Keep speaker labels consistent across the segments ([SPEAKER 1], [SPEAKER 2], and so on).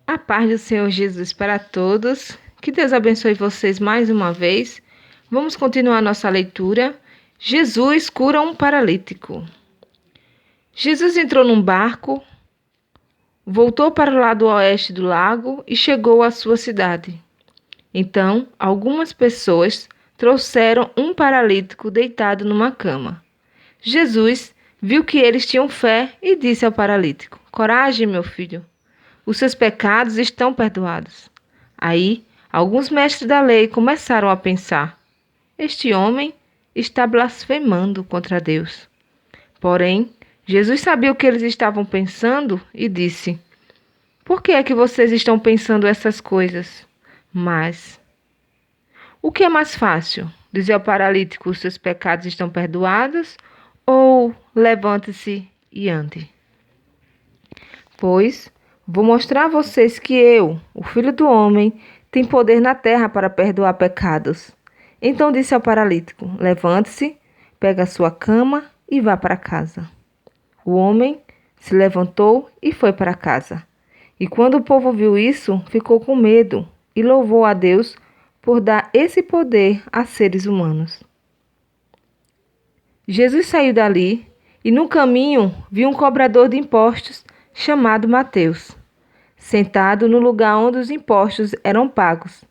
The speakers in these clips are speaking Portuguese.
[SPEAKER 1] A paz do Senhor Jesus para todos. Que Deus abençoe vocês mais uma vez. Vamos continuar nossa leitura. Jesus cura um paralítico. Jesus entrou num barco, voltou para o lado oeste do lago e chegou à sua cidade. Então, algumas pessoas trouxeram um paralítico deitado numa cama. Jesus viu que eles tinham fé e disse ao paralítico: "Coragem, meu filho. Os seus pecados estão perdoados." Aí, alguns mestres da lei começaram a pensar: este homem está blasfemando contra Deus. Porém, Jesus sabia o que eles estavam pensando e disse: "Por que é que vocês estão pensando essas coisas? Mas o que é mais fácil? Dizer ao paralítico: os seus pecados estão perdoados? Ou levante-se e ande? Pois vou mostrar a vocês que eu, o Filho do Homem, tenho poder na terra para perdoar pecados." Então disse ao paralítico: "Levante-se, pegue a sua cama e vá para casa." O homem se levantou e foi para casa. E quando o povo viu isso, ficou com medo e louvou a Deus por dar esse poder a seres humanos. Jesus saiu dali e no caminho viu um cobrador de impostos chamado Mateus, sentado no lugar onde os impostos eram pagos.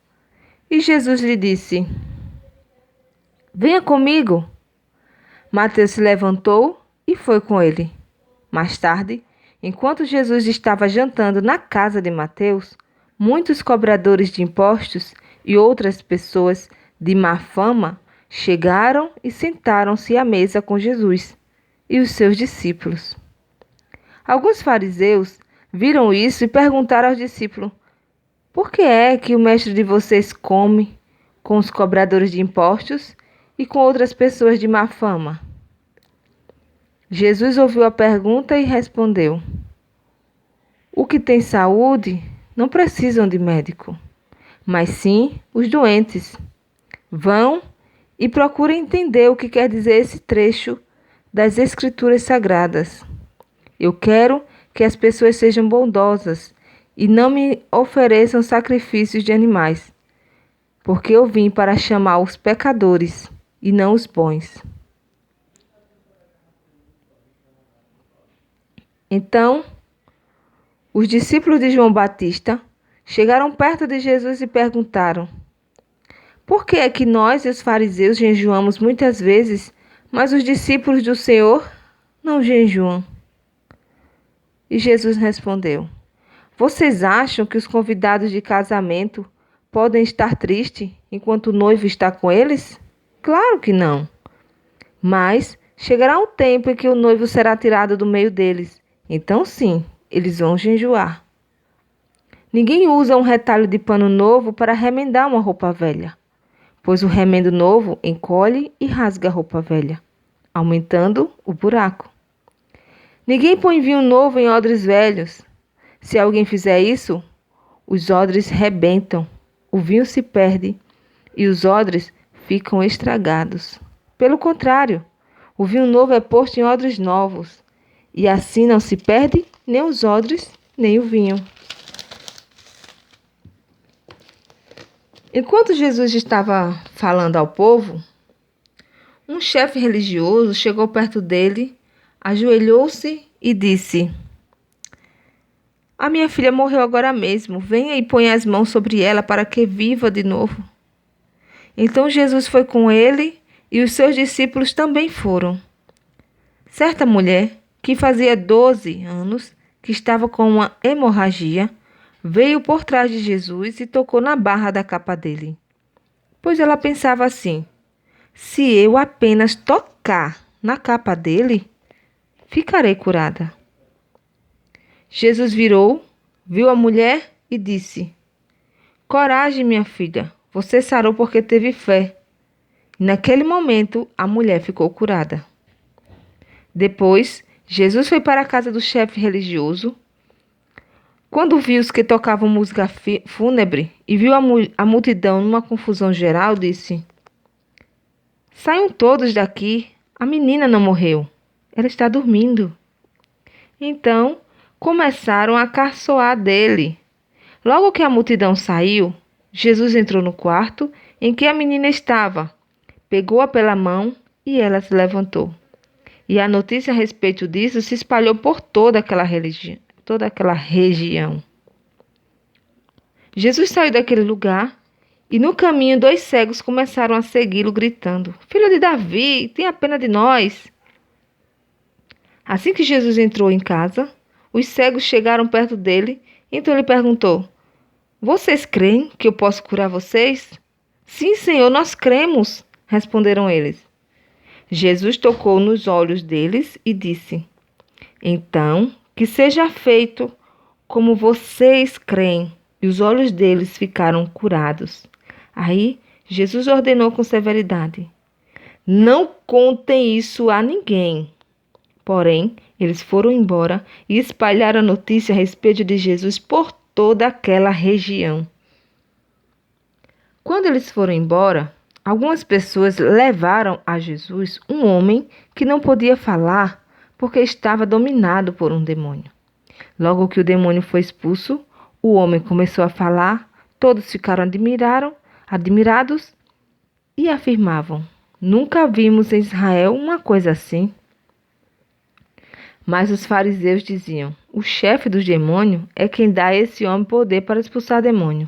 [SPEAKER 1] E Jesus lhe disse: "Venha comigo." Mateus se levantou e foi com ele. Mais tarde, enquanto Jesus estava jantando na casa de Mateus, muitos cobradores de impostos e outras pessoas de má fama chegaram e sentaram-se à mesa com Jesus e os seus discípulos. Alguns fariseus viram isso e perguntaram aos discípulos: "Por que é que o mestre de vocês come com os cobradores de impostos e com outras pessoas de má fama?" Jesus ouviu a pergunta e respondeu: "O que tem saúde não precisam de médico, mas sim os doentes. Vão e procurem entender o que quer dizer esse trecho das Escrituras Sagradas. Eu quero que as pessoas sejam bondosas e não me ofereçam sacrifícios de animais, porque eu vim para chamar os pecadores e não os bons." Então, os discípulos de João Batista chegaram perto de Jesus e perguntaram: "Por que é que nós e os fariseus jejuamos muitas vezes, mas os discípulos do Senhor não jejuam?" E Jesus respondeu: "Vocês acham que os convidados de casamento podem estar tristes enquanto o noivo está com eles? Claro que não. Mas chegará um tempo em que o noivo será tirado do meio deles. Então sim, eles vão jejuar. Ninguém usa um retalho de pano novo para remendar uma roupa velha, pois o remendo novo encolhe e rasga a roupa velha, aumentando o buraco. Ninguém põe vinho novo em odres velhos. Se alguém fizer isso, os odres rebentam, o vinho se perde e os odres ficam estragados. Pelo contrário, o vinho novo é posto em odres novos, e assim não se perde nem os odres, nem o vinho." Enquanto Jesus estava falando ao povo, um chefe religioso chegou perto dele, ajoelhou-se e disse: "A minha filha morreu agora mesmo. Venha e ponha as mãos sobre ela para que viva de novo." Então Jesus foi com ele e os seus discípulos também foram. Certa mulher, que fazia 12 anos que estava com uma hemorragia, veio por trás de Jesus e tocou na barra da capa dele. Pois ela pensava assim: se eu apenas tocar na capa dele, ficarei curada. Jesus virou, viu a mulher e disse: "Coragem, minha filha, você sarou porque teve fé." E naquele momento, a mulher ficou curada. Depois, Jesus foi para a casa do chefe religioso. Quando viu os que tocavam música fúnebre e viu a multidão numa confusão geral, disse: "Saiam todos daqui, a menina não morreu, ela está dormindo." Então, começaram a caçoar dele. Logo que a multidão saiu, Jesus entrou no quarto em que a menina estava, pegou-a pela mão e ela se levantou. E a notícia a respeito disso se espalhou por toda aquela região. Jesus saiu daquele lugar e no caminho 2 cegos começaram a segui-lo, gritando: Filho de Davi, tenha pena de nós. Assim que Jesus entrou em casa, os cegos chegaram perto dele, então ele perguntou: Vocês creem que eu posso curar vocês? Sim, Senhor, nós cremos, responderam eles. Jesus tocou nos olhos deles e disse: Então, que seja feito como vocês creem. E os olhos deles ficaram curados. Aí, Jesus ordenou com severidade: Não contem isso a ninguém. Porém, eles foram embora e espalharam a notícia a respeito de Jesus por toda aquela região. Quando eles foram embora, algumas pessoas levaram a Jesus um homem que não podia falar porque estava dominado por um demônio. Logo que o demônio foi expulso, o homem começou a falar, todos ficaram admirados e afirmavam: Nunca vimos em Israel uma coisa assim. Mas os fariseus diziam: O chefe dos demônios é quem dá a esse homem poder para expulsar demônio.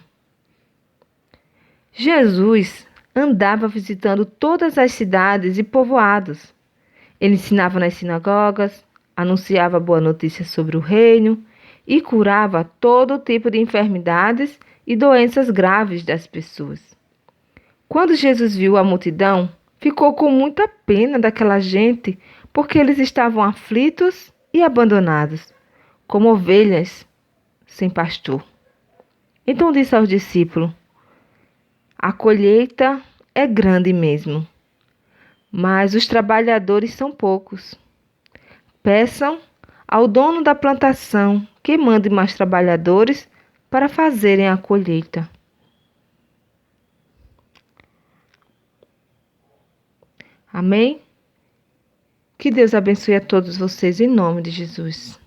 [SPEAKER 1] Jesus andava visitando todas as cidades e povoados. Ele ensinava nas sinagogas, anunciava boa notícia sobre o reino e curava todo tipo de enfermidades e doenças graves das pessoas. Quando Jesus viu a multidão, ficou com muita pena daquela gente, porque eles estavam aflitos e abandonados, como ovelhas sem pastor. Então disse aos discípulos: A colheita é grande mesmo, mas os trabalhadores são poucos. Peçam ao dono da plantação que mande mais trabalhadores para fazerem a colheita. Amém? Que Deus abençoe a todos vocês em nome de Jesus.